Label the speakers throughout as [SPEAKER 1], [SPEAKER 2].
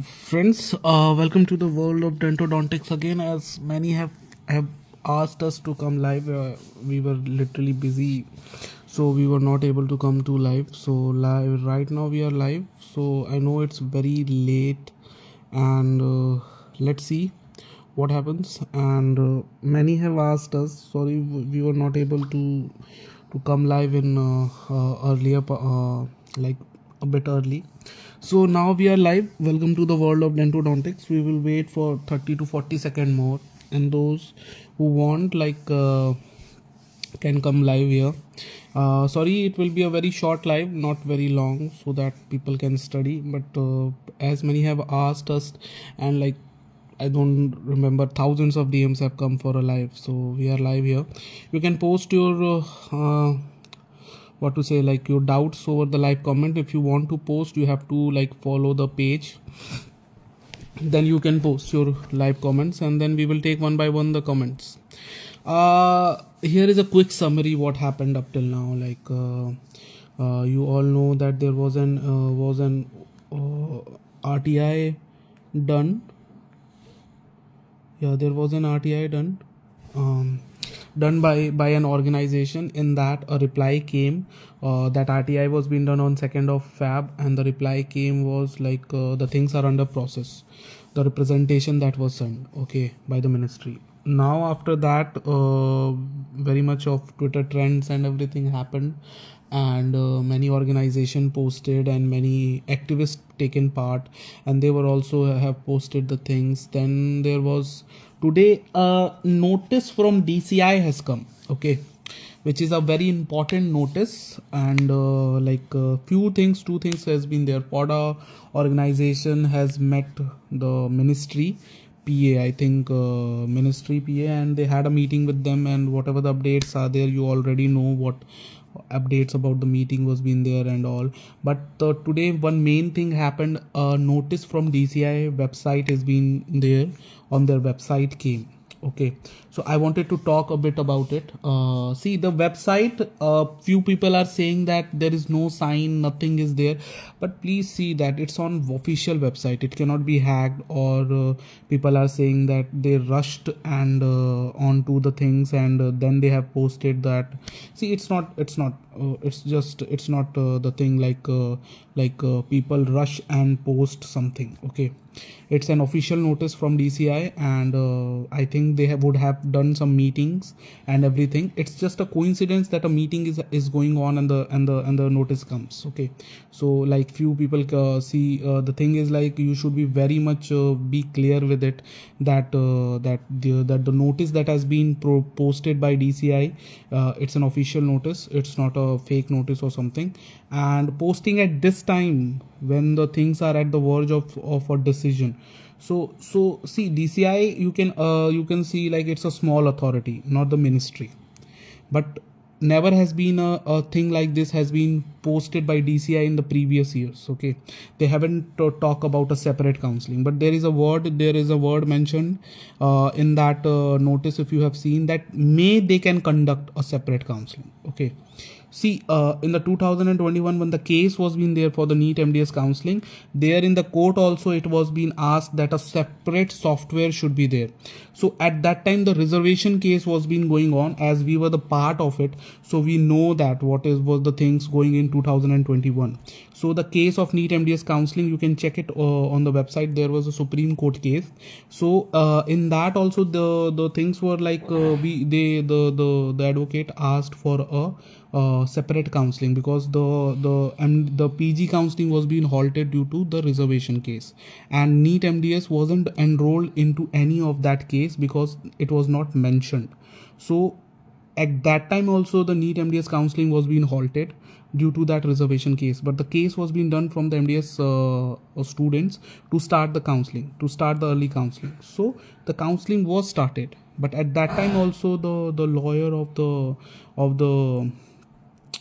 [SPEAKER 1] friends, welcome to the world of dentodontics again. As many have asked us to come live, we were literally busy, so we were not able to come to live. So live right now we are live. So I know it's very late, and let's see what happens. And many have asked us. Sorry, we were not able to come live in earlier, like a bit early. So now we are live. Welcome to the world of dentodontics. We will wait for 30 to 40 seconds more, and those who want can come live here. Sorry, it will be a very short live, not very long, so that people can study. But as many have asked us, and I don't remember, thousands of DMs have come for a live, so we are live here. You can post your your doubts over the live comment. If you want to post, you have to follow the page, then you can post your live comments, and then we will take one by one the comments. Here is a quick summary what happened up till now. You all know that there was an RTI done. Yeah, there was an RTI done. Done by an organization. In that a reply came, that RTI was being done on 2nd of Feb, and the reply came was the things are under process, the representation that was sent, okay, by the ministry. Now after that, very much of Twitter trends and everything happened, and many organization posted and many activists taken part, and they were also have posted the things. Then there was today a notice from DCI has come, okay, which is a very important notice. And two things has been there. PODA organization has met the ministry PA, I think, ministry PA, and they had a meeting with them, and whatever the updates are there, you already know what updates about the meeting was been there and all. But today one main thing happened. A notice from DCI website has been there, on their website came, okay. So I wanted to talk a bit about it. See the website, few people are saying that there is no sign, nothing is there, but please see that it's on official website, it cannot be hacked. Or people are saying that they rushed and onto the things, and then they have posted that. See, it's not it's not the thing people rush and post something, okay. It's an official notice from DCI, and I think they would have done some meetings and everything. It's just a coincidence that a meeting is going on, and the notice comes, okay. So few people see, the thing is you should be very much be clear with it, that the notice that has been posted by DCI, it's an official notice, it's not a fake notice or something. And posting at this time when the things are at the verge of a decision. So see, DCI, you can see it's a small authority, not the ministry. But never has been a thing like this has been posted by DCI in the previous years, okay. They haven't talk about a separate counseling, but there is a word mentioned in that notice. If you have seen that, they can conduct a separate counseling, okay. See, in the 2021, when the case was being there for the Neet Mds counseling, there in the court also it was being asked that a separate software should be there. So at that time the reservation case was being going on, as we were the part of it, so we know that was the things going in 2021. So the case of Neet Mds counseling, you can check it on the website. There was a Supreme Court case. So in that also the things were the advocate asked for a separate counseling, because the PG counseling was being halted due to the reservation case, and Neet MDS wasn't enrolled into any of that case because it was not mentioned. So at that time also the Neet MDS counseling was being halted due to that reservation case, but the case was being done from the MDS students to start the counseling, to start the early counseling. So the counseling was started, but at that time also the lawyer of the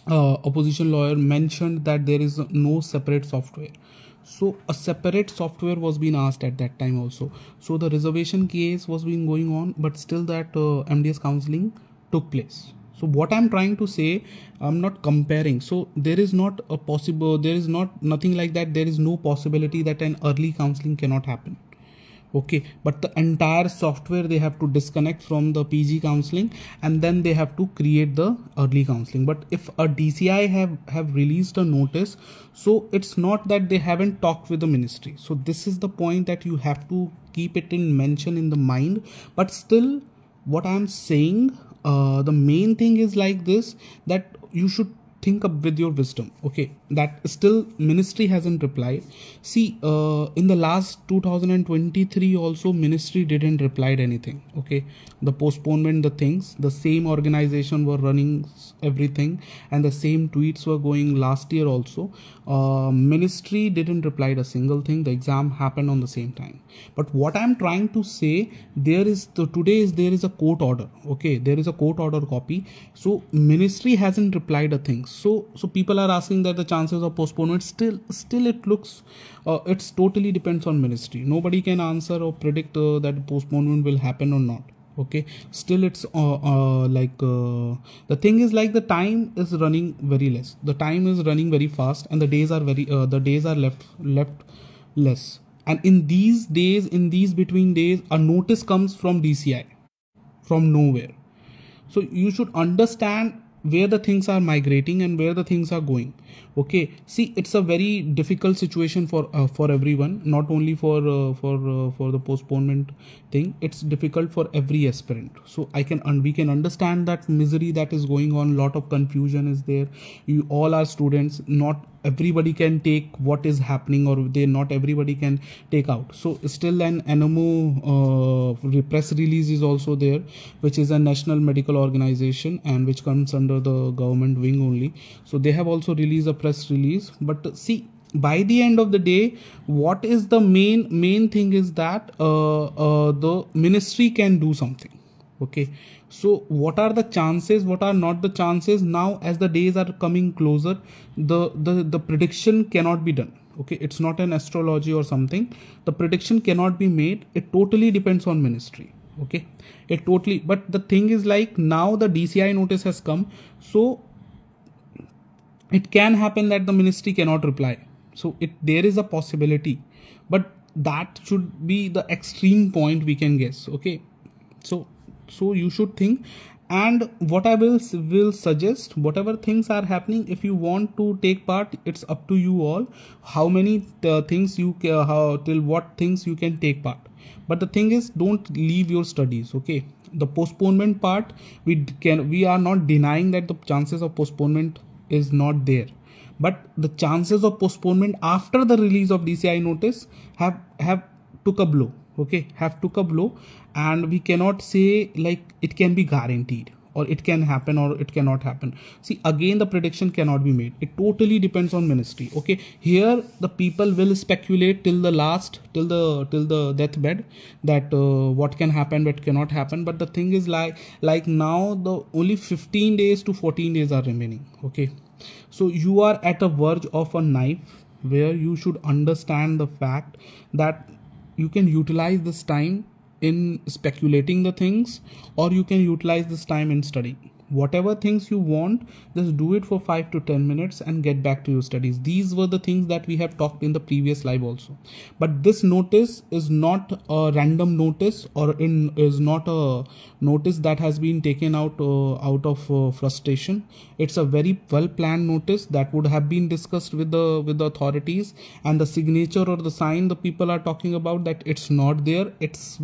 [SPEAKER 1] opposition lawyer mentioned that there is no separate software. So a separate software was being asked at that time also. So the reservation case was being going on, but still that MDS counseling took place. So what I'm trying to say, I'm not comparing. So there is not a possible, there is not nothing like that. There is no possibility that an early counseling cannot happen. Okay, but the entire software they have to disconnect from the PG counseling, and then they have to create the early counseling. But if a DCI have released a notice, so it's not that they haven't talked with the ministry. So this is the point that you have to keep it in mention in the mind. But still, what I'm saying, the main thing is like this, that you should think up with your wisdom. Okay, that still ministry hasn't replied. See, in the last 2023 also ministry didn't replied anything. Okay, the postponement, the things, the same organization were running everything, and the same tweets were going last year also. Ministry didn't reply a single thing. The exam happened on the same time. But what I'm trying to say, there is there is a court order. Okay, there is a court order copy. So ministry hasn't replied a thing. So people are asking that the chances of postponement, still it looks, it's totally depends on ministry. Nobody can answer or predict that postponement will happen or not. Okay, still it's the thing is like the time is running very less, the time is running very fast, and the days are very the days are left less. And in these days, in these between days, a notice comes from DCI from nowhere. So you should understand where the things are migrating and where the things are going. Okay, see, it's a very difficult situation for everyone, not only for the postponement thing. It's difficult for every aspirant. So we can understand that misery that is going on. Lot of confusion is there. You all are students, not everybody can take what is happening, or not everybody can take out. So still an NMO press release is also there, which is a national medical organization and which comes under the government wing only. So they have also released a press release. But see, by the end of the day, what is the main thing is that the ministry can do something. Okay, so what are the chances, what are not the chances? Now as the days are coming closer, the prediction cannot be done. Okay, it's not an astrology or something. The prediction cannot be made. It totally depends on ministry. Okay, it totally, but the thing is like now the DCI notice has come, so it can happen that the ministry cannot reply. So there is a possibility, but that should be the extreme point we can guess. Okay, so you should think. And what I will suggest, whatever things are happening, if you want to take part, it's up to you all how many things you how till what things you can take part. But the thing is, don't leave your studies. Okay, the postponement part, we are not denying that the chances of postponement is not there, but the chances of postponement after the release of DCI notice have took a blow. Okay, have took a blow, and we cannot say like it can be guaranteed, or it can happen or it cannot happen. See, again, the prediction cannot be made. It totally depends on ministry. Okay, here the people will speculate till the deathbed that what can happen, what cannot happen. But the thing is like now the only 15 days to 14 days are remaining. Okay, so you are at a verge of a knife where you should understand the fact that you can utilize this time in speculating the things, or you can utilize this time in studying. Whatever things you want, just do it for 5 to 10 minutes and get back to your studies. These were the things that we have talked in the previous live also. But this notice is not a random notice, or is not a notice that has been taken out of frustration. It's a very well planned notice that would have been discussed with the authorities, and the signature or the sign the people are talking about, that it's not there. It's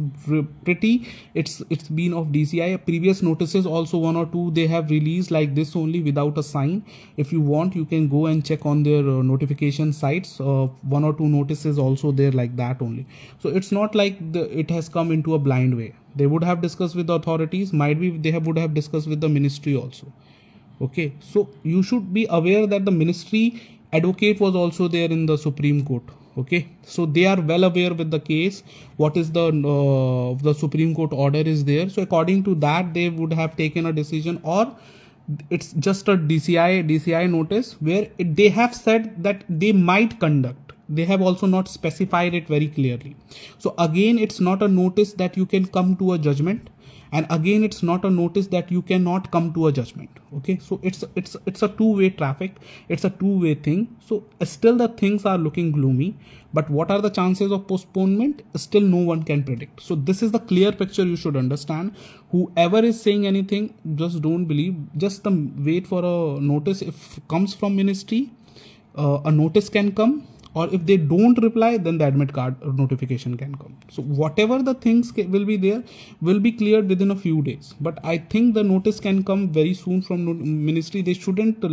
[SPEAKER 1] pretty, it's been of DCI. Previous notices also, 1 or 2 they have released like this only without a sign. If you want, you can go and check on their notification sites. 1 or 2 notices also there like that only. So it's not like it has come into a blind way. They would have discussed with the authorities, might be would have discussed with the ministry also. Okay, so you should be aware that the ministry advocate was also there in the Supreme Court. Okay, so they are well aware with the case, what is the Supreme Court order is there. So according to that, they would have taken a decision, or it's just a DCI notice where they have said that they might conduct. They have also not specified it very clearly. So again, it's not a notice that you can come to a judgment, and again it's not a notice that you cannot come to a judgment. Okay, so it's a two-way traffic, it's a two-way thing. So still the things are looking gloomy, but what are the chances of postponement, still no one can predict. So this is the clear picture you should understand. Whoever is saying anything, just don't believe, just wait for a notice. If comes from ministry, a notice can come, or if they don't reply, then the admit card notification can come. So whatever the things will be there will be cleared within a few days, but I think the notice can come very soon from ministry. They shouldn't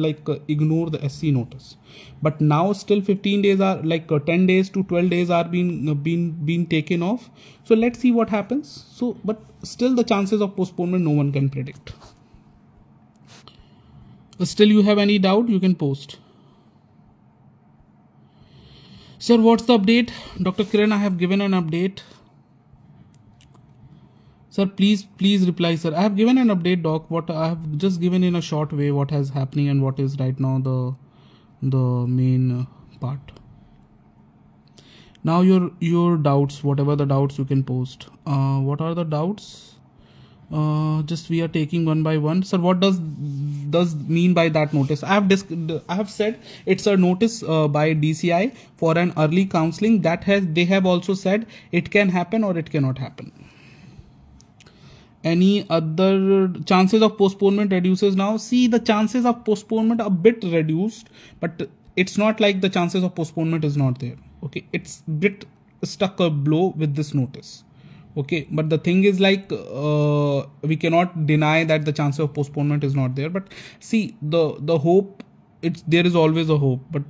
[SPEAKER 1] ignore the SC notice, but now still 15 days are 10 days to 12 days are being taken off. So let's see what happens. So but still the chances of postponement no one can predict. Still you have any doubt, you can post. Sir, what's the update? Dr. Kiran, I have given an update. Sir, please reply, sir. I have given an update, doc. What I have just given in a short way what is happening and what is right now the main part. Now your doubts, whatever the doubts you can post. What are the doubts? Just we are taking one by one. Sir, what does mean by that notice? I have said it's a notice by DCI for an early counseling. They have also said it can happen or it cannot happen. Any other chances of postponement reduces now? See, the chances of postponement are a bit reduced, but it's not like the chances of postponement is not there. Okay, it's bit stuck a blow with this notice. Okay, but the thing is we cannot deny that the chance of postponement is not there. But see, the hope, there is always a hope, but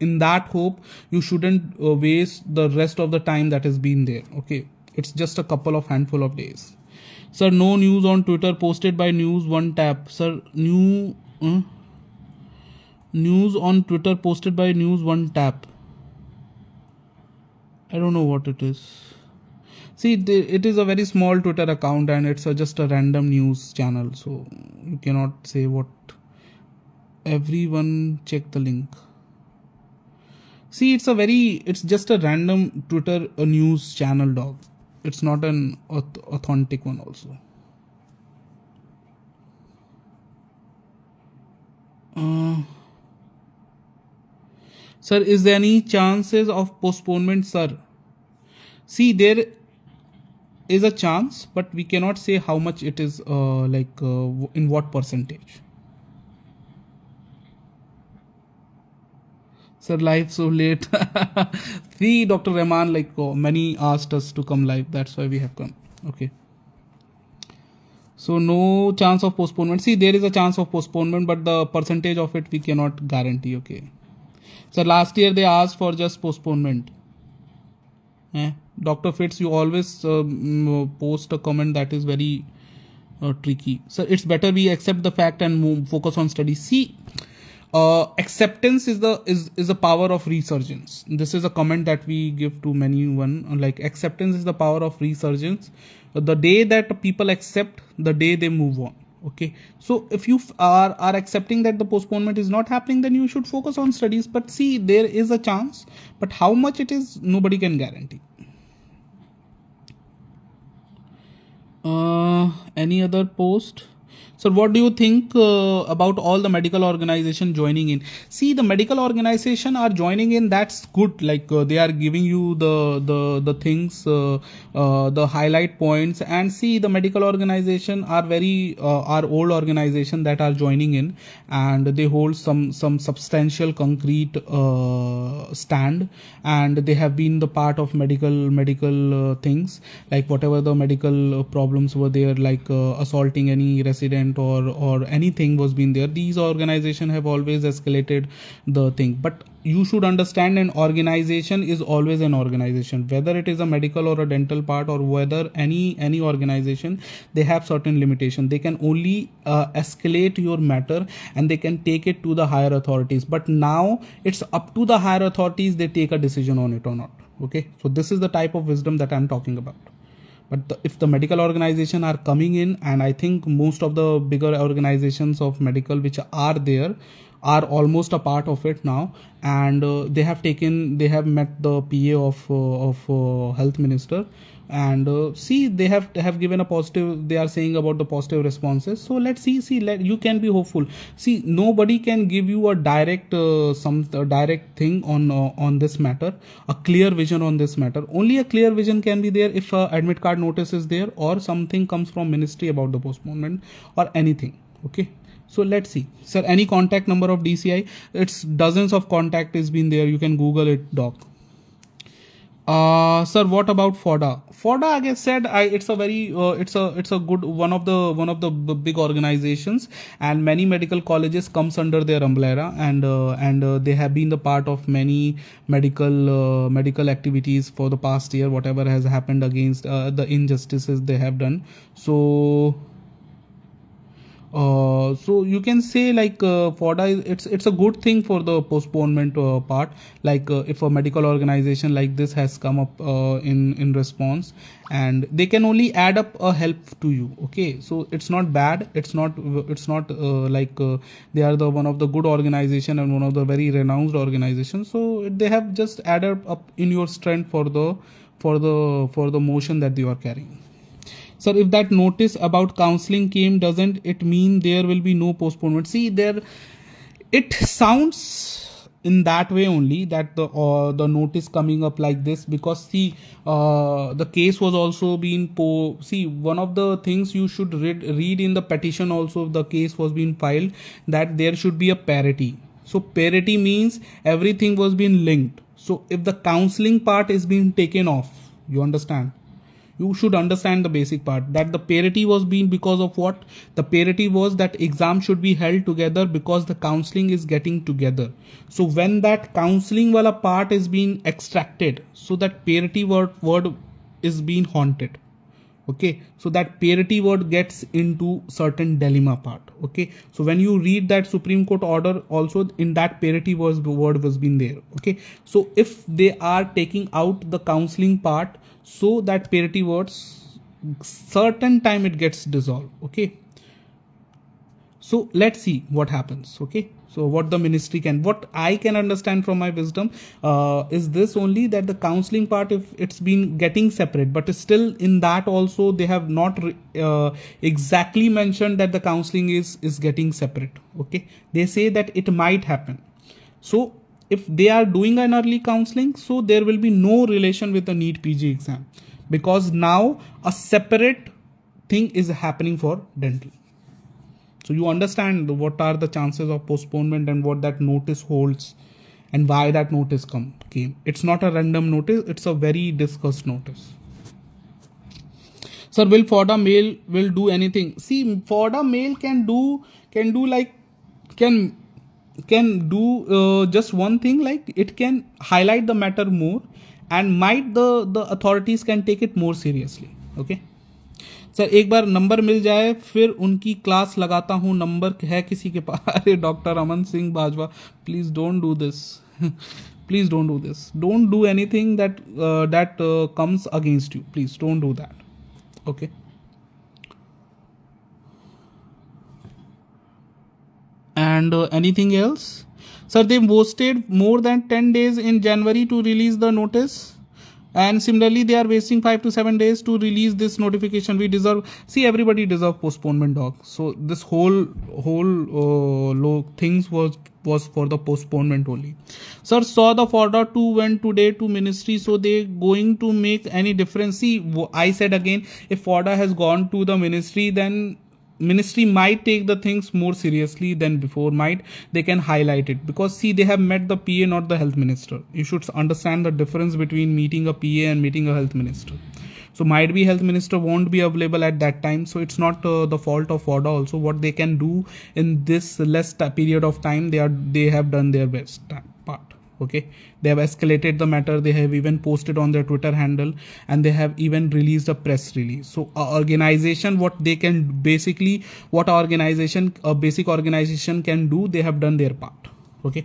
[SPEAKER 1] in that hope you shouldn't waste the rest of the time that has been there. Okay, it's just a handful of days. Sir, no news on Twitter posted by News One Tap. Sir, news on Twitter posted by News One Tap. I don't know what it is. See, it is a very small Twitter account and it's just a random news channel. So you cannot say what. Everyone check the link. See, it's just a random Twitter news channel, dog. It's not an authentic one also. Sir, is there any chances of postponement, sir? See, there is a chance, but we cannot say how much it is, in what percentage. Sir, live so late. See, Dr. Rahman, many asked us to come live. That's why we have come. Okay. So no chance of postponement. See, there is a chance of postponement, but the percentage of it we cannot guarantee. Okay. So last year they asked for just postponement. Dr. Fitz, you always post a comment that is very tricky. So it's better we accept the fact and focus on study. See, acceptance is the power of resurgence. This is a comment that we give to anyone. Acceptance is the power of resurgence. The day that people accept, the day they move on. Okay, so if you are accepting that the postponement is not happening, then you should focus on studies. But see, there is a chance, but how much it is, nobody can guarantee. Any other post? So what do you think about all the medical organization joining in? See, the medical organization are joining in. That's good. They are giving you the things, the highlight points. And see, the medical organization are are old organization that are joining in, and they hold some substantial concrete stand, and they have been the part of medical things, whatever the medical problems were there, assaulting any resident or anything was been there. These organizations have always escalated the thing. But you should understand, an organization is always an organization, whether it is a medical or a dental part, or whether any organization, they have certain limitation. They can only escalate your matter and they can take it to the higher authorities. But now it's up to the higher authorities, they take a decision on it or not. Okay, so this is the type of wisdom that I'm talking about. But if the medical organization are coming in, and I think most of the bigger organizations of medical which are there are almost a part of it now, and they have met the PA of health minister, and see, they have given a positive, they are saying about the positive responses. So let's see, you can be hopeful. See, nobody can give you a direct direct thing on this matter, a clear vision on this matter. Only a clear vision can be there if a admit card notice is there, or something comes from ministry about the postponement, or anything. Okay, so let's see. Sir, any contact number of DCI? It's dozens of contact is been there. You can Google it, doc. Sir, what about FODA? FODA, like I said, it's a very it's a good one of the big organizations, and many medical colleges comes under their umbrella, and they have been the part of many medical activities for the past year. Whatever has happened against the injustices they have done. So you can say, like, FODA, it's a good thing for the postponement part. Like, if a medical organization like this has come up in response, and they can only add up a help to you. Okay, so it's not bad. It's not they are the one of the good organization and one of the very renowned organizations. So they have just added up in your strength for the motion that you are carrying. Sir, if that notice about counseling came, doesn't it mean there will be no postponement? See, it sounds in that way only, that the notice coming up like this, because see, the case was also being see, one of the things you should read in the petition also, the case was being filed, that there should be a parity. So parity means everything was being linked. So if the counseling part is being taken off, you understand? You should understand the basic part, that the parity was being because of what? The parity was that exam should be held together because the counseling is getting together. So when that counseling wala part is being extracted, so that parity word is being haunted. Okay, so that parity word gets into certain dilemma part. Okay, so when you read that Supreme Court order, also in that parity word was been there. Okay, so if they are taking out the counseling part, so that parity words, certain time it gets dissolved. Okay, so let's see what happens. Okay, so what the ministry can, what I can understand from my wisdom is this only, that the counseling part, if it's been getting separate, but still in that also they have not exactly mentioned that the counseling is getting separate. Okay, they say that it might happen. So if they are doing an early counseling, so there will be no relation with the NEET PG exam, because now a separate thing is happening for dental. So you understand what are the chances of postponement and what that notice holds and why that notice came. It's not a random notice, it's a very discussed notice. Sir, will FODA mail will do anything? See, FODA mail can do just one thing, like it can highlight the matter more, and might the authorities can take it more seriously. Okay. Sir, एक बार number मिल जाए फिर उनकी class लगाता हूँ, number है किसी के पास? अरे doctor Aman Singh Bajwa, please don't do this, please don't do this, don't do anything that comes against you. Please don't do that. Okay. And anything else? Sir, they wasted more than 10 days in January to release the notice. And similarly, they are wasting 5 to 7 days to release this notification. We deserve, see, everybody deserve postponement, dog. So this whole things was for the postponement only. Sir, saw the FODA 2 went today to ministry, so they going to make any difference? See, I said again, if FODA has gone to the ministry, then ministry might take the things more seriously than before. Might they can highlight it, because see, they have met the PA, not the health minister. You should understand the difference between meeting a PA and meeting a health minister. So might be health minister won't be available at that time, so it's not the fault of FODA. Also, what they can do in this less period of time, they have done their best part. Okay, they have escalated the matter, they have even posted on their Twitter handle, and they have even released a press release. So organization, what they can basically, what a basic organization can do, they have done their part. Okay.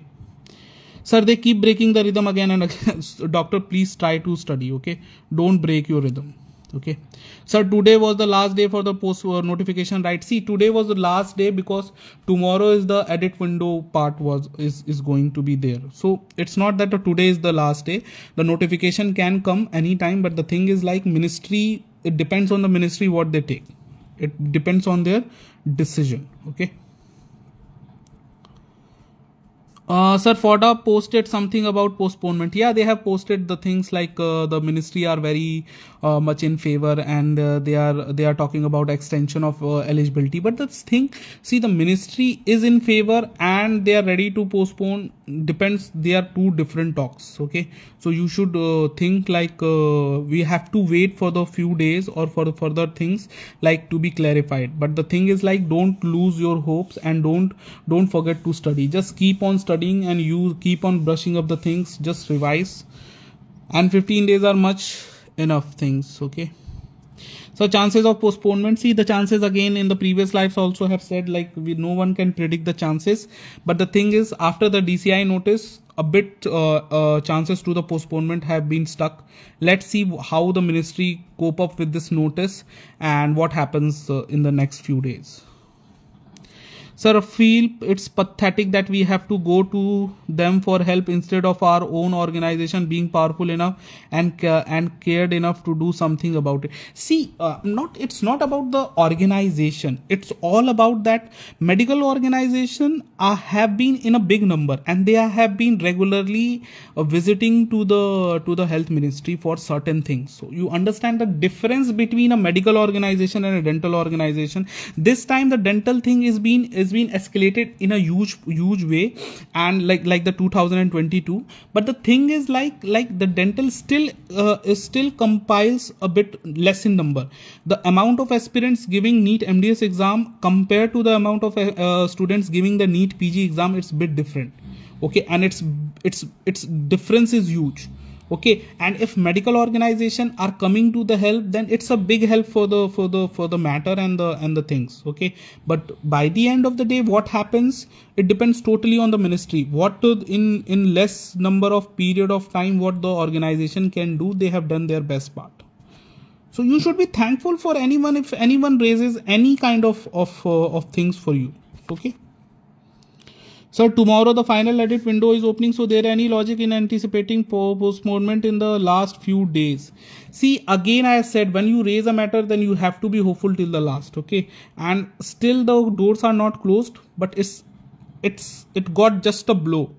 [SPEAKER 1] Sir, they keep breaking the rhythm again and again. Doctor, please try to study. Okay, don't break your rhythm. Okay, so today was the last day for the post notification, right? See, today was the last day because tomorrow is the edit window part is going to be there. So it's not that today is the last day. The notification can come anytime, but the thing is like ministry, it depends on the ministry what they take. It depends on their decision. Okay. Sir, FODA posted something about postponement. Yeah, they have posted the things like the ministry are very much in favor, and they are talking about extension of eligibility. But the thing, see, the ministry is in favor and they are ready to postpone. Depends. They are two different talks. Okay, so you should think like we have to wait for the few days or for the further things like to be clarified. But the thing is like don't lose your hopes and don't forget to study. Just keep on studying and you keep on brushing up the things. Just revise, and 15 days are much enough things. Okay. So chances of postponement, see the chances again in the previous lives also have said like no one can predict the chances, but the thing is after the DCI notice a bit chances to the postponement have been stuck. Let's see how the ministry cope up with this notice and what happens in the next few days. Sir, feel it's pathetic that we have to go to them for help instead of our own organization being powerful enough and cared enough to do something about it. See, it's not about the organization. It's all about that medical organization have been in a big number and they have been regularly visiting to the health ministry for certain things. So you understand the difference between a medical organization and a dental organization. This time the dental thing is been escalated in a huge way, and like the 2022. But the thing is like the dental still compiles a bit less in number. The amount of aspirants giving Neet Mds exam compared to the amount of students giving the Neet PG exam, it's a bit different. Okay, and its difference is huge. Okay, and if medical organization are coming to the help, then it's a big help for the matter and the things. Okay, but by the end of the day, what happens, it depends totally on the ministry. What in less number of period of time, what the organization can do, they have done their best part. So you should be thankful for anyone if anyone raises any kind of things for you. Okay. So tomorrow the final edit window is opening. So there any logic in anticipating postponement in the last few days? See, again I said when you raise a matter, then you have to be hopeful till the last. Okay, and still the doors are not closed, but it got just a blow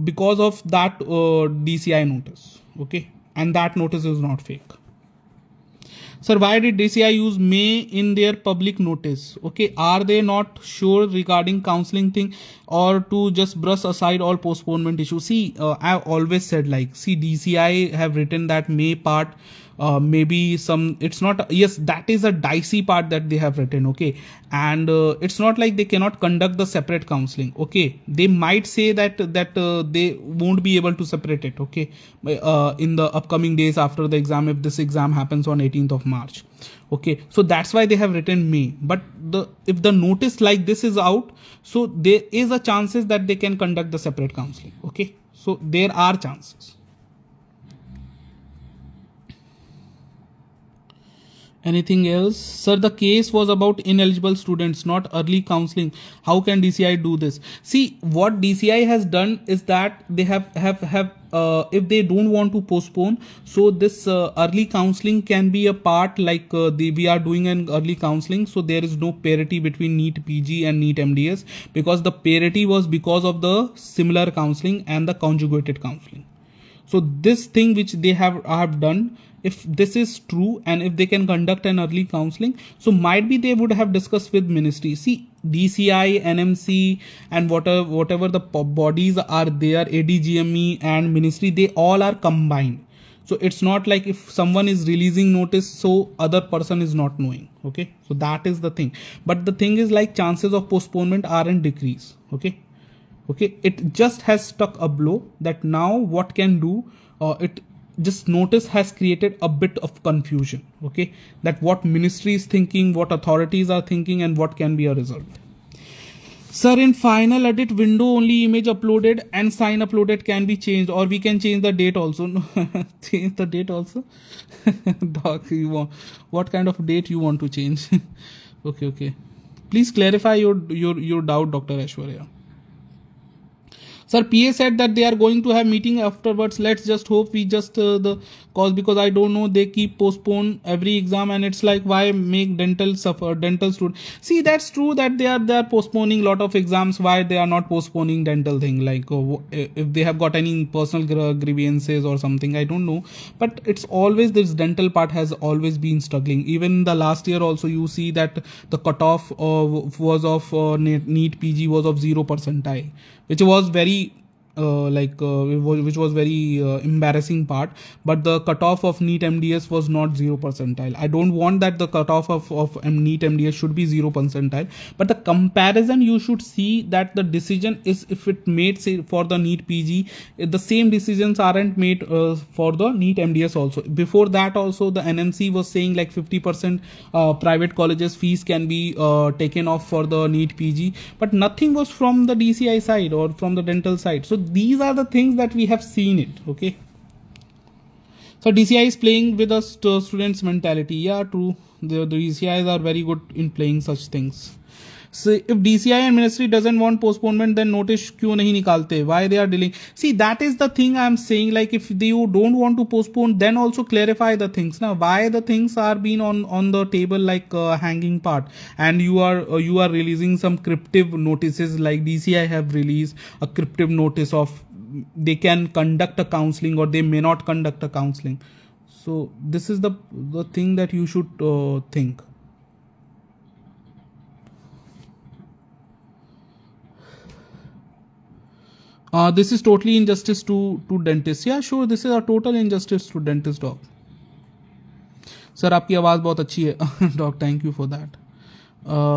[SPEAKER 1] because of that DCI notice. Okay, and that notice is not fake. Sir, why did DCI use May in their public notice? Okay, are they not sure regarding counselling thing or to just brush aside all postponement issues? See, I've always said like, see, DCI have written that May part, maybe some, it's not, yes, that is a dicey part that they have written. Okay, and it's not like they cannot conduct the separate counselling. Okay, they might say that they won't be able to separate it. Okay, in the upcoming days after the exam, if this exam happens on 18th of March. Okay, so that's why they have written May. But if the notice like this is out, so there is a chances that they can conduct the separate counselling. Okay, so there are chances. Anything else? Sir, the case was about ineligible students, not early counseling. How can DCI do this? See, what DCI has done is that they have if they don't want to postpone, so this early counseling can be a part like we are doing an early counseling. So there is no parity between Neet PG and Neet MDS because the parity was because of the similar counseling and the conjugated counseling. So this thing which they have done, if this is true and if they can conduct an early counseling, so might be they would have discussed with ministry. See, DCI, NMC and whatever the bodies are there, ADGME and ministry, they all are combined. So it's not like if someone is releasing notice, so other person is not knowing. Okay, so that is the thing. But the thing is like chances of postponement are in decrease. Okay, it just has stuck a blow that now what can do, it just notice has created a bit of confusion. Okay, that what ministry is thinking, what authorities are thinking and what can be a result. Sir, in final edit window only image uploaded and sign uploaded can be changed, or we can change the date also. No, change the date also. Doc, you want what kind of date you want to change? Okay. Please clarify your doubt, Dr. Aishwarya. Sir, PA said that they are going to have meeting afterwards. Let's just hope we just the cause, because I don't know, they keep postpone every exam, and it's like, why make dental suffer, dental student. See, that's true that they are postponing lot of exams. Why they are not postponing dental thing? Like if they have got any personal grievances or something, I don't know. But it's always this dental part has always been struggling. Even the last year also, you see that the cutoff was of Neet PG was of 0 percentile, which was very which was very embarrassing part. But the cutoff of Neet MDs was not 0 percentile. I don't want that the cutoff of Neet MDs should be 0 percentile, but the comparison you should see that the decision is, if it made say for the Neet PG, the same decisions aren't made for the Neet MDs also. Before that also, the NMC was saying like 50% private colleges fees can be taken off for the Neet PG, but nothing was from the DCI side or from the dental side. So these are the things that we have seen it. Okay, so DCI is playing with the students mentality. Yeah, true, the DCIs are very good in playing such things. So if DCI and ministry doesn't want postponement, then notice क्यों नहीं निकालते? Why they are delaying? See, that is the thing I am saying. Like if you don't want to postpone, then also clarify the things. Now, why the things are being on the table like hanging part, and you are releasing some cryptic notices, like DCI have released a cryptic notice of they can conduct a counseling or they may not conduct a counseling. So this is the thing that you should think. This is totally injustice to dentists. Yeah, sure, this is a total injustice to dentist, doc. Sir, आपकी आवाज़ बहुत अच्छी है, doc. Thank you for that.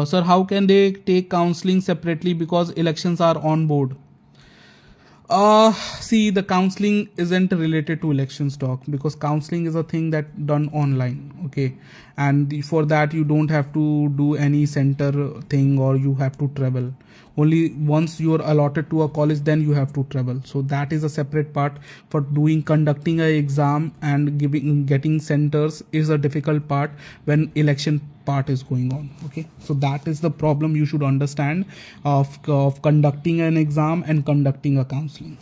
[SPEAKER 1] Sir, how can they take counseling separately because elections are on board? See, the counseling isn't related to elections, doc, because counseling is a thing that done online. Okay, and for that you don't have to do any center thing or you have to travel. Only once you are allotted to a college, then you have to travel. So that is a separate part. For conducting a exam and getting centers is a difficult part when election part is going on. Okay, so that is the problem you should understand of conducting an exam and conducting a counseling.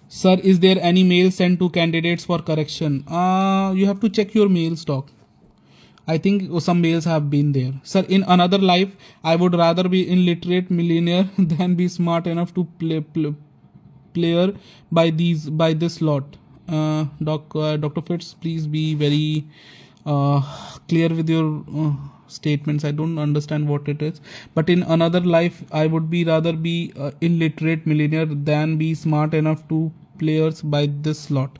[SPEAKER 1] Sir, is there any mail sent to candidates for correction? You have to check your mails, doc. I think some mails have been there. Sir, in another life, I would rather be illiterate millionaire than be smart enough to player by this lot. Dr. Fitz, please be very clear with your statements. I don't understand what it is. But in another life, I would be rather be illiterate millionaire than be smart enough to players by this lot.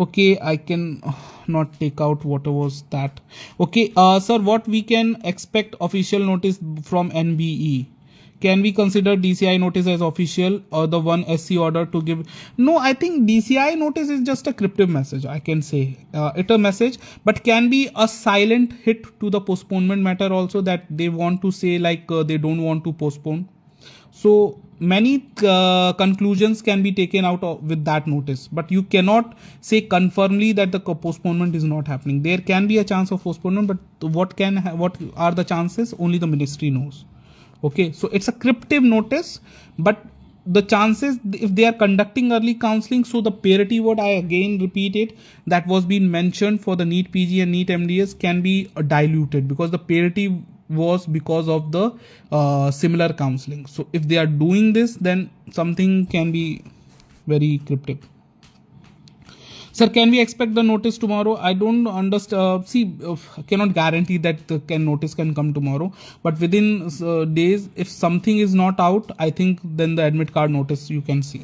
[SPEAKER 1] Okay, I can not take out what was that. Okay, sir, what we can expect official notice from NBE? Can we consider DCI notice as official or the one SC order to give? No, I think DCI notice is just a cryptic message. I can say it a message, but can be a silent hit to the postponement matter also, that they want to say like they don't want to postpone. So many conclusions can be taken out with that notice, but you cannot say confirmly that the postponement is not happening. There can be a chance of postponement, but what are the chances? Only the ministry knows. Okay, so it's a cryptic notice, but the chances, if they are conducting early counseling, so the parity, what I again repeat it, that was being mentioned for the Neet PG and Neet MDs can be diluted, because the parity was because of the similar counseling. So if they are doing this, then something can be very cryptic. Sir, can we expect the notice tomorrow? I don't understand. I cannot guarantee that the notice can come tomorrow, but within days, if something is not out, I think then the admit card notice you can see.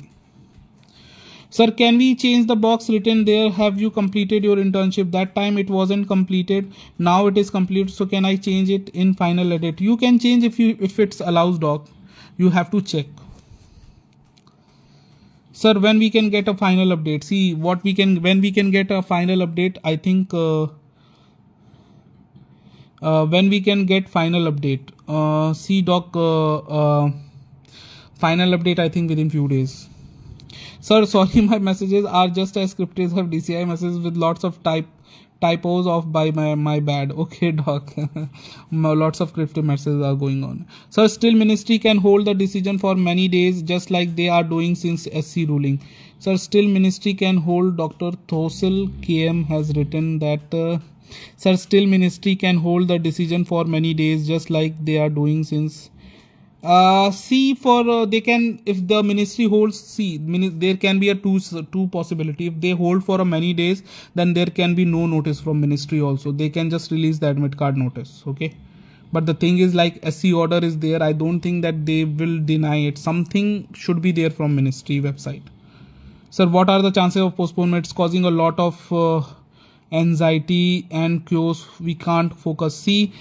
[SPEAKER 1] Sir, can we change the box written there? Have you completed your internship? That time it wasn't completed. Now it is complete. So can I change it in final edit? You can change if it's allows, doc. You have to check. Sir, when we can get a final update? See, when we can get a final update, I think when we can get final update? See doc, final update I think within few days. Sir, sorry, my messages are just as scripted of DCI messages with lots of typos off by my bad. Okay, doc. Lots of cryptic messages are going on. Sir, still ministry can hold the decision for many days, just like they are doing since SC ruling. Sir, still ministry can hold. Dr. Thosil KM has written that. Sir, still ministry can hold the decision for many days, just like they are doing since. See, for they can, if the ministry holds, see, there can be a two possibility. If they hold for a many days, then there can be no notice from ministry also. They can just release the admit card notice. Okay, but the thing is, like, SC order is there. I don't think that they will deny it. Something should be there from ministry website. Sir, what are the chances of postponement? It's causing a lot of anxiety and chaos. We can't focus. See,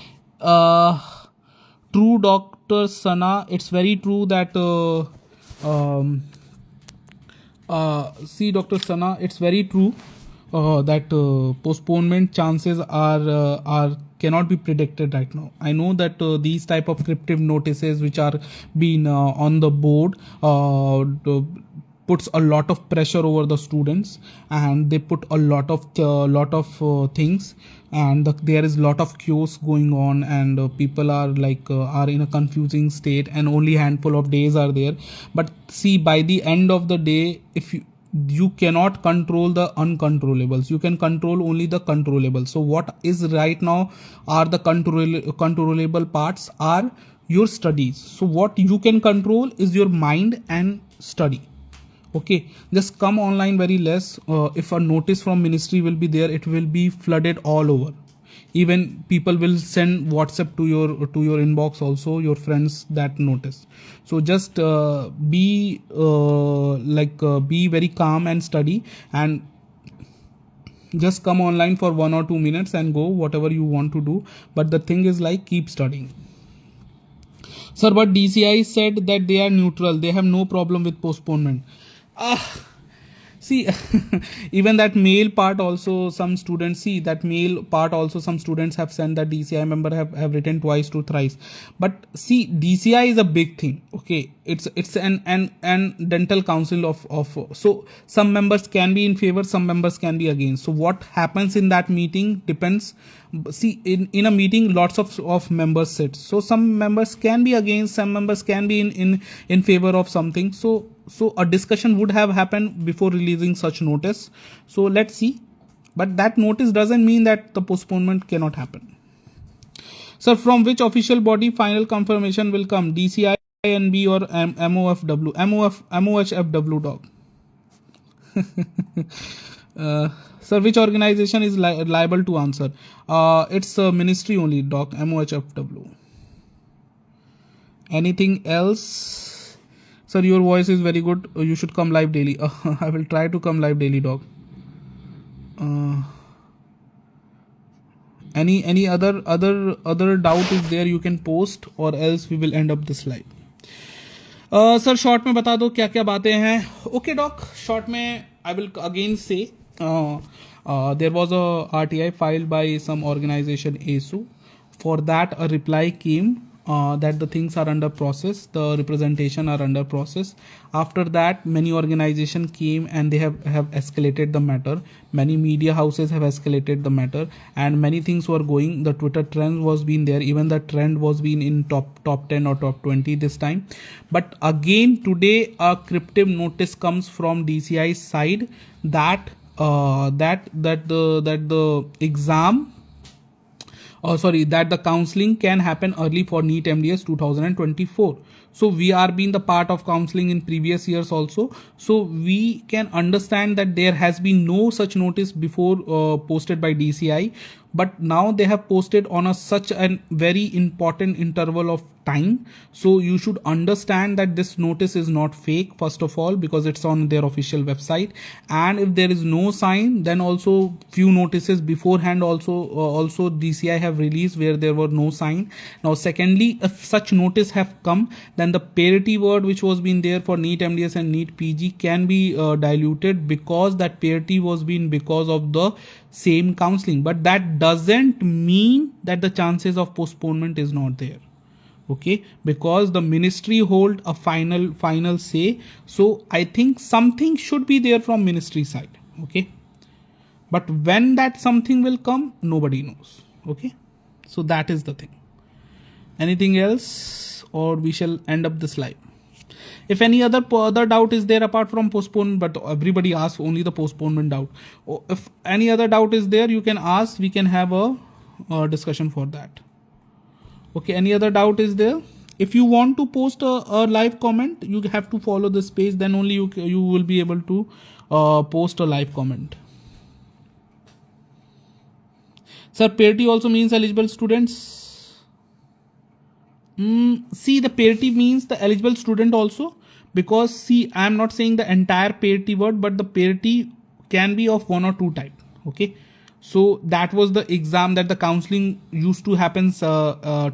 [SPEAKER 1] true, Dr. Sana, it's very true that see, Dr. Sana, it's very true that postponement chances are cannot be predicted right now. I know that these type of cryptic notices which are being on the board puts a lot of pressure over the students, and they put a lot of things, and there is lot of chaos going on, and people are are in a confusing state, and only handful of days are there. But see, by the end of the day, if you cannot control the uncontrollables, you can control only the controllables. So what is right now are the controllable parts are your studies. So what you can control is your mind and study. Okay, just come online very less. If a notice from ministry will be there, it will be flooded all over. Even people will send WhatsApp to your inbox also, your friends, that notice. So just be very calm and study, and just come online for 1 or 2 minutes and go whatever you want to do. But the thing is, like, keep studying. Sir, but DCI said that they are neutral, they have no problem with postponement. See, even that mail part also, some students some students have sent that DCI member have written twice to thrice. But see, DCI is a big thing. Okay, it's an dental council of so some members can be in favor, some members can be against. So what happens in that meeting depends. See, in a meeting, lots of members sit. So some members can be against, some members can be in favor of something. So a discussion would have happened before releasing such notice. So let's see. But that notice doesn't mean that the postponement cannot happen. Sir, from which official body final confirmation will come? DCI, NB, or MOFW? MOHFW, dog. Sir, which organization is liable to answer? It's ministry only, doc. MOHFW. Anything else? Sir, your voice is very good. You should come live daily. I will try to come live daily, dog. Any other doubt is there, you can post, or else we will end up this live. Sir short में बता दो क्या क्या बातें हैं. Okay dock, short में I will again से there was a RTI filed by some organization ASU. For that, a reply came that the things are under process, the representation are under process. After that, many organizations came and they have escalated the matter. Many media houses have escalated the matter, and many things were going. The Twitter trend was being there. Even the trend was being in top 10 or top 20 this time. But again today, a cryptic notice comes from DCI side that the exam, that the counselling can happen early for Neet Mds 2024. So we are being the part of counselling in previous years also. So we can understand that there has been no such notice before posted by DCI. But now they have posted on such a very important interval of time. So you should understand that this notice is not fake, first of all, because it's on their official website. And if there is no sign, then also few notices beforehand also DCI have released where there were no sign. Now secondly, if such notice have come, then the parity word which was been there for Neet MDS and Neet PG can be diluted, because that parity was been because of the same counseling. But that doesn't mean that the chances of postponement is not there. Okay, because the ministry hold a final say. So I think something should be there from ministry side. Okay, but when that something will come, nobody knows. Okay, so that is the thing. Anything else, or we shall end up this live? If any other doubt is there apart from postponement, but everybody asks only the postponement doubt. If any other doubt is there, you can ask. We can have a discussion for that. Okay, any other doubt is there? If you want to post a live comment, you have to follow this page. Then only you will be able to post a live comment. Sir, parity also means eligible students. See, the parity means the eligible student also, because see, I am not saying the entire parity word, but the parity can be of one or two type. Okay, so that was the exam that the counseling used to happen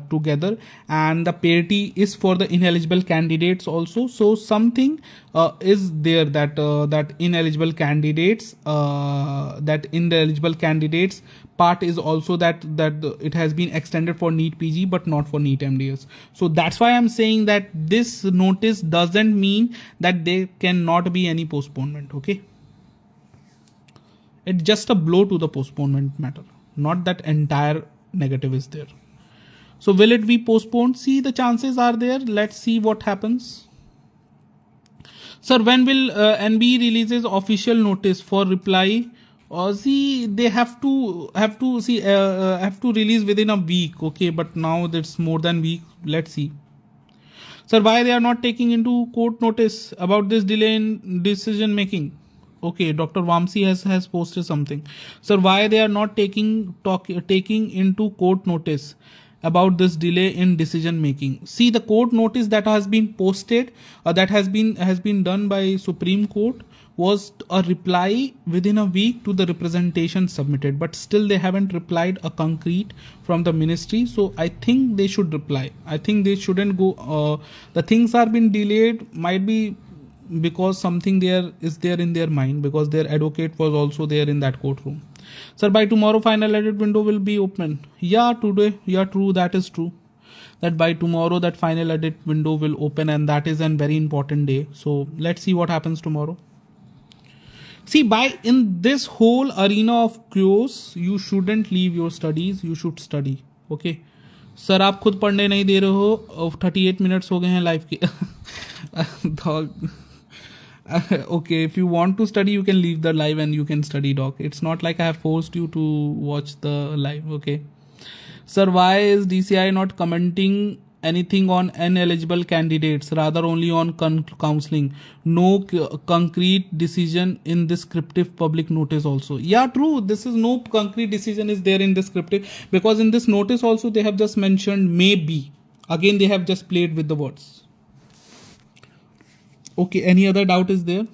[SPEAKER 1] together, and the parity is for the ineligible candidates also. So something is there that ineligible candidates part is also that it has been extended for Neet PG but not for Neet MDS. So that's why I'm saying that this notice doesn't mean that there cannot be any postponement. Okay, it's just a blow to the postponement matter, not that entire negative is there. So will it be postponed? See, the chances are there. Let's see what happens. Sir, when will NB releases official notice for reply? See, they have to release within a week. Okay, but now that's more than week. Let's see. Sir, why they are not taking into court notice about this delay in decision making? Okay, Dr. Vamsi has posted something. Sir, why they are not taking into court notice about this delay in decision making? See, the court notice that has been posted, that has been done by Supreme Court, was a reply within a week to the representation submitted, but still they haven't replied a concrete from the ministry. So I think they should reply. I think they shouldn't go. The things are been delayed, might be because something there is there in their mind, because their advocate was also there in that courtroom. Sir, by tomorrow final edit window will be open. Yeah, today. Yeah, true. That is true. That by tomorrow that final edit window will open, and that is a very important day. So let's see what happens tomorrow. See, in this whole arena of chaos, you shouldn't leave your studies. You should study. Okay. Sir आप खुद पढ़ने नहीं दे रहे हो, 38 minutes हो गए हैं live के. Okay, if you want to study, you can leave the live and you can study, doc. It's not like I have forced you to watch the live. Okay. Sir, why is DCI not commenting anything on ineligible candidates, rather only on counseling? No concrete decision in descriptive public notice also. Yeah, true. This is no concrete decision is there in descriptive, because in this notice also they have just mentioned maybe. Again, they have just played with the words. Okay, any other doubt is there?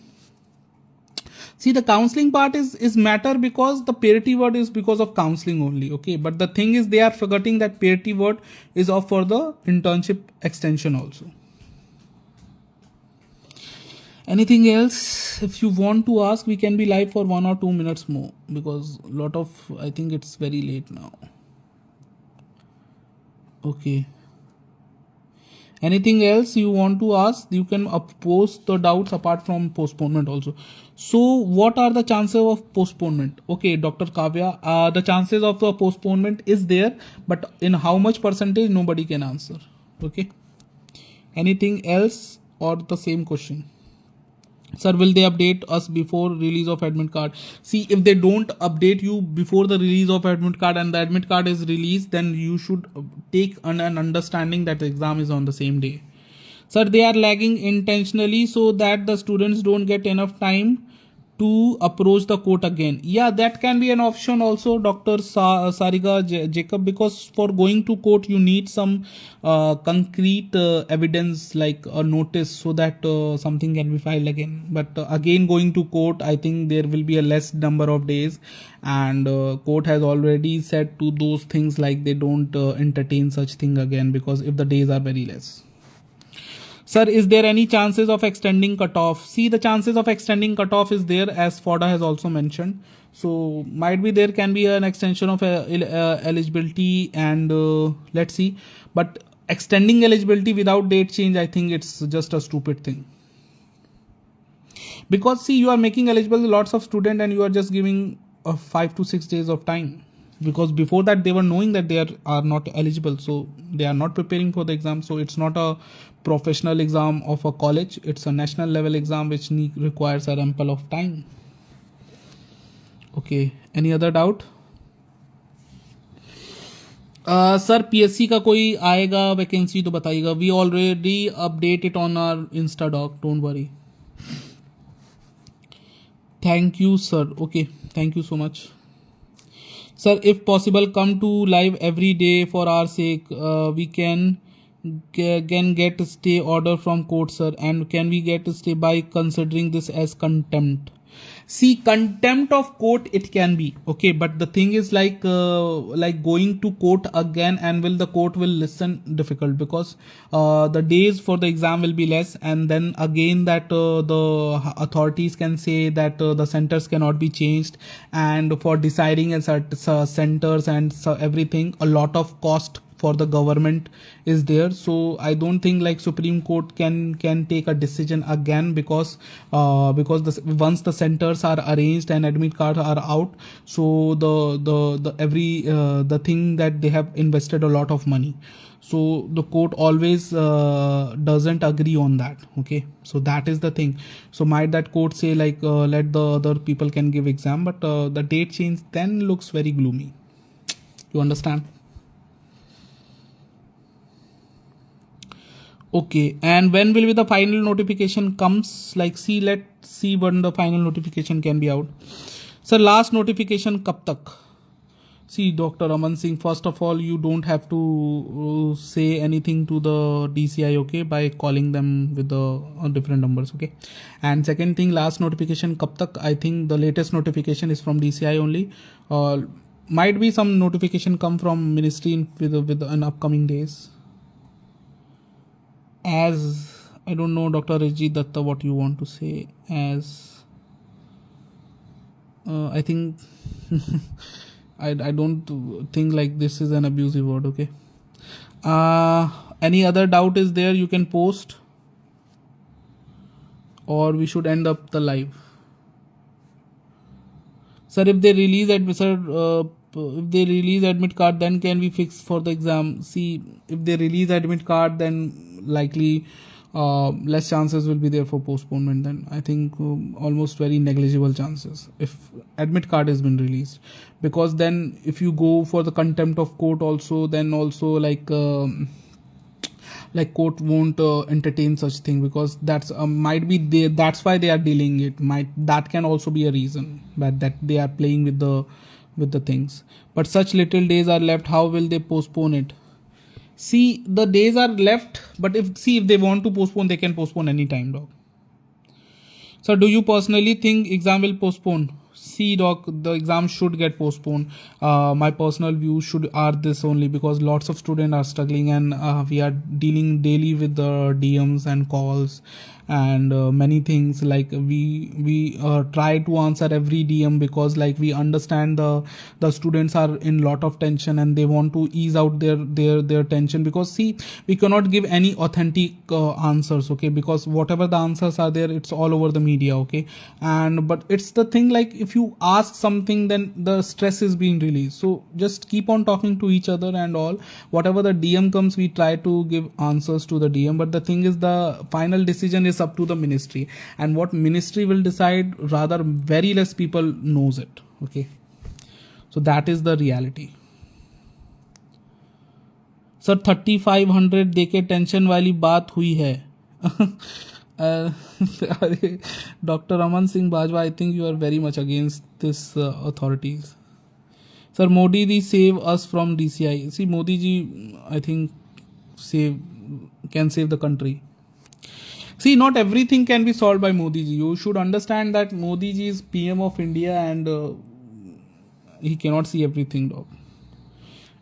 [SPEAKER 1] See, the counseling part is matter because the parity word is because of counseling only. Okay, but the thing is they are forgetting that parity word is of for the internship extension also. Anything else? If you want to ask, we can be live for 1 or 2 minutes more, because I think it's very late now. Okay. Anything else you want to ask? You can post the doubts apart from postponement also. So what are the chances of postponement? Okay, Dr. Kavya, the chances of the postponement is there, but in how much percentage, nobody can answer. Okay. Anything else or the same question? Sir, will they update us before release of admit card? See, if they don't update you before the release of admit card and the admit card is released, then you should take an understanding that the exam is on the same day. Sir, they are lagging intentionally so that the students don't get enough time to approach the court again. Yeah, that can be an option also, Dr. Sariga Jacob, because for going to court you need some concrete evidence like a notice so that something can be filed again. But again, going to court, I think there will be a less number of days, and court has already said to those things like they don't entertain such thing again, because if the days are very less. Sir, is there any chances of extending cutoff? See, the chances of extending cutoff is there, as Foda has also mentioned. So might be there can be an extension of eligibility, and let's see. But extending eligibility without date change, I think it's just a stupid thing. Because see, you are making eligible lots of students and you are just giving 5 to 6 days of time. Because before that they were knowing that they are not eligible, so they are not preparing for the exam. So it's not a professional exam of a college, it's a national level exam which requires a ample of time. Okay, any other doubt? Sir PSC का कोई आएगा vacancy तो बताइएगा. We already update it on our insta doc, don't worry. Thank you, sir. Okay, thank you so much. Sir, if possible, come to live every day for our sake. We can get stay order from court, sir. And can we get stay by considering this as contempt? See, contempt of court it can be okay, but the thing is like going to court again, and will the court will listen difficult, because the days for the exam will be less, and then again that the authorities can say that the centers cannot be changed, and for deciding as centers and everything, a lot of cost for the government is there. So I don't think like Supreme Court can take a decision again, because once the centers are arranged and admit cards are out, so the every the thing that they have invested a lot of money, so the court always doesn't agree on that. Okay, so that is the thing. So might that court say like let the other people can give exam, but the date change then looks very gloomy. You understand? Okay, and when will be the final notification comes? Like, see, let's see when the final notification can be out. So last notification kab tak? See, Dr. Aman Singh, first of all, you don't have to say anything to the DCI, okay, by calling them with the different numbers, okay. And second thing, last notification kab tak? I think the latest notification is from DCI only. Might be some notification come from ministry with an upcoming days. As I don't know, Dr. Rajit Datta, what you want to say. As I think I don't think like this is an abusive word. Okay. Any other doubt is there? You can post, or we should end up the live. Sir, if they release admit card, then can we fix for the exam? See, if they release admit card, then likely less chances will be there for postponement. Then I think almost very negligible chances if admit card has been released, because then if you go for the contempt of court also, then also like court won't entertain such thing, because that's might be there. That's why they are dealing it. That can also be a reason that they are playing with the things. But such little days are left. How will they postpone it? See, the days are left, but if they want to postpone, they can postpone any time, dog. So do you personally think exam will postpone? See, doc, the exam should get postponed. My personal view are this only, because lots of students are struggling, and we are dealing daily with the DMs and calls and many things. Like we try to answer every DM, because like we understand the students are in lot of tension and they want to ease out their tension, because see, we cannot give any authentic answers, okay, because whatever the answers are there, it's all over the media, okay. But it's the thing, like if you ask something, then the stress is being released. So just keep on talking to each other and all. Whatever the DM comes, we try to give answers to the DM, but the thing is, the final decision is up to the ministry, and what ministry will decide, rather very less people knows it, okay. So that is the reality. Sir, 3500 देके tension वाली बात हुई है. Uh, Dr. Aman Singh Bajwa, I think you are very much against this authorities. Sir, Modi ji save us from DCI. See, Modi ji, I think, can save the country. See, not everything can be solved by Modi ji. You should understand that Modi ji is PM of India and he cannot see everything, dog.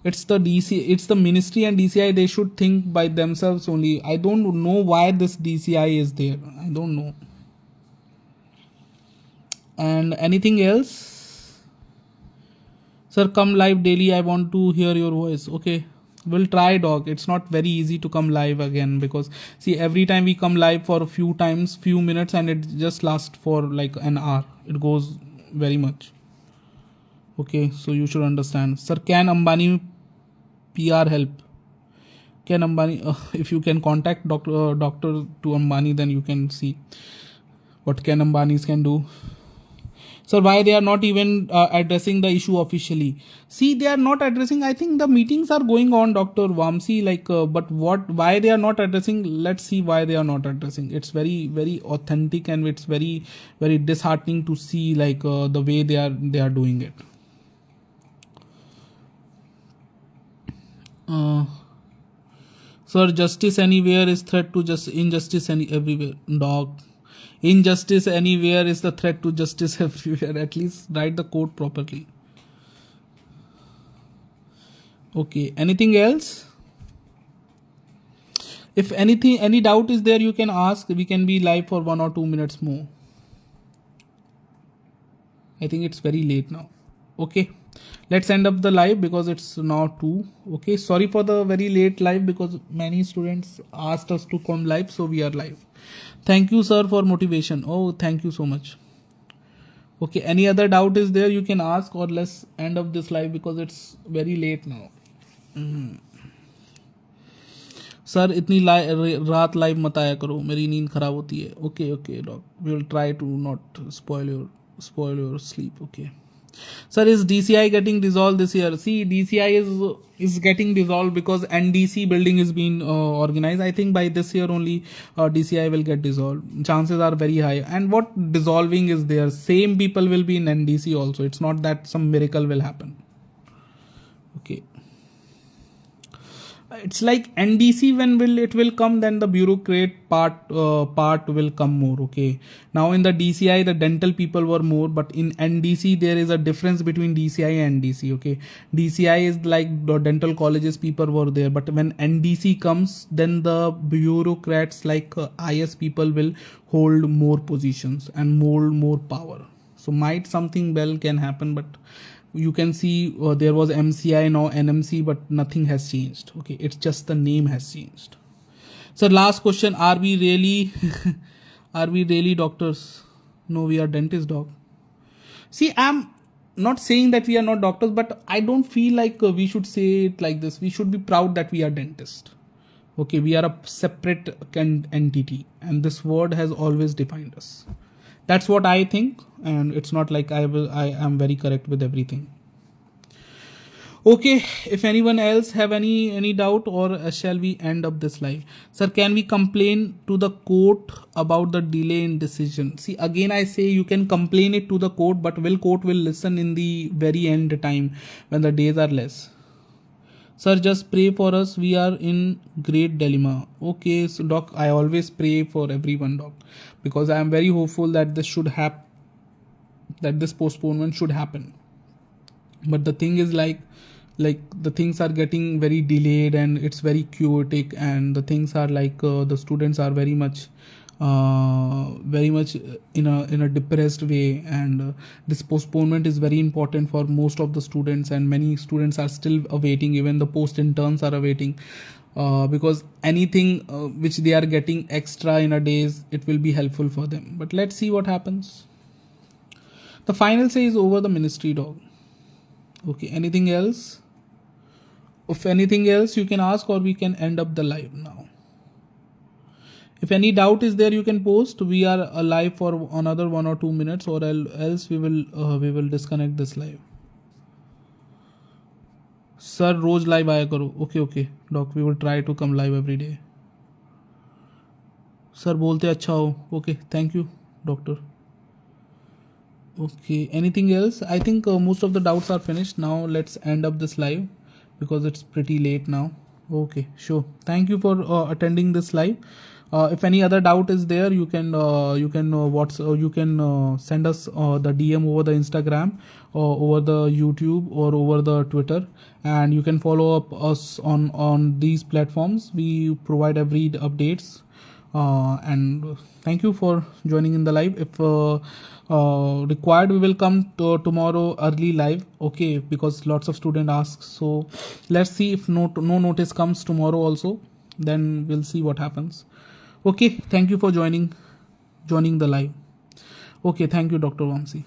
[SPEAKER 1] It's the it's the ministry and DCI. They should think by themselves only. I don't know why this DCI is there. I don't know. And anything else? Sir, come live daily. I want to hear your voice. Okay. We'll try, dog. It's not very easy to come live again because see, every time we come live for a few minutes, and it just lasts for like an hour. It goes very much. Okay, so you should understand. Sir, can Ambani PR help? Can Ambani, if you can contact doctor to Ambani, then you can see what can Ambanis can do. Sir, why they are not even addressing the issue officially? See, they are not addressing. I think the meetings are going on, Dr. Vamsi. But why they are not addressing? Let's see why they are not addressing. It's very, very authentic, and it's very, very disheartening to see the way they are doing it. Sir, justice anywhere is threat to injustice everywhere. Dog. Injustice anywhere is the threat to justice everywhere. At least write the code properly. Okay. Anything else? If any doubt is there, you can ask. We can be live for 1 or 2 minutes more. I think it's very late now. Okay. Let's end up the live because it's now 2. Okay. Sorry for the very late live because many students asked us to come live. So we are live. Thank you, sir, for motivation. Oh, thank you so much. Okay. Any other doubt is there? You can ask, or let's end up this live because it's very late now. Sir इतनी रात live मत आया करो, मेरी नींद खराब होती है. Okay okay dog, we will try to not spoil your sleep. Okay. Sir, is DCI getting dissolved this year? See, DCI is getting dissolved because NDC building is being organized. I think by this year only DCI will get dissolved. Chances are very high. And what dissolving is there? Same people will be in NDC also. It's not that some miracle will happen. Okay. It's like NDC, when it will come, then the bureaucrat part will come more. Okay. Now in the DCI, the dental people were more, but in NDC there is a difference between DCI and NDC. Okay. DCI is like the dental colleges people were there, but when NDC comes, then the bureaucrats like IS people will hold more positions and more power. So might something well can happen, but you can see there was MCI, now NMC, but nothing has changed. Okay, it's just the name has changed. So last question, are we really doctors? No, we are dentists, dog. See, I'm not saying that we are not doctors, but I don't feel like we should say it like this. We should be proud that we are dentists. Okay, we are a separate entity, and this word has always defined us. That's what I think, and it's not like I am very correct with everything. Okay, if anyone else have any doubt, or shall we end up this live? Sir, can we complain to the court about the delay in decision? See, again I say you can complain it to the court, but court will listen in the very end time when the days are less. Sir, just pray for us. We are in great dilemma. Okay, so doc, I always pray for everyone, doc, because I am very hopeful that this should happen, that this postponement should happen. But the thing is like the things are getting very delayed, and it's very chaotic, and the things are like the students are very much in a depressed way, and this postponement is very important for most of the students, and many students are still awaiting. Even the post interns are awaiting, because anything which they are getting extra in a days, it will be helpful for them. But let's see what happens. The final say is over the ministry, dog. Okay, anything else? If anything else, you can ask, or we can end up the live now. If any doubt is there, you can post. We are alive for another 1 or 2 minutes, or else we will disconnect this live. Sir, रोज live आया करो. Okay, doc. We will try to come live every day. Sir बोलते अच्छा हो. Okay, thank you, doctor. Okay, anything else? I think most of the doubts are finished. Now let's end up this live because it's pretty late now. Okay, sure. Thank you for attending this live. If any other doubt is there, you can send us the DM over the Instagram or over the YouTube or over the Twitter, and you can follow up us on these platforms. We provide every updates. And thank you for joining in the live. If required, we will come to tomorrow early live, okay, because lots of student ask. So let's see if no notice comes tomorrow also, then we'll see what happens. Okay, thank you for joining the live. Okay, thank you, Dr. Vamsi.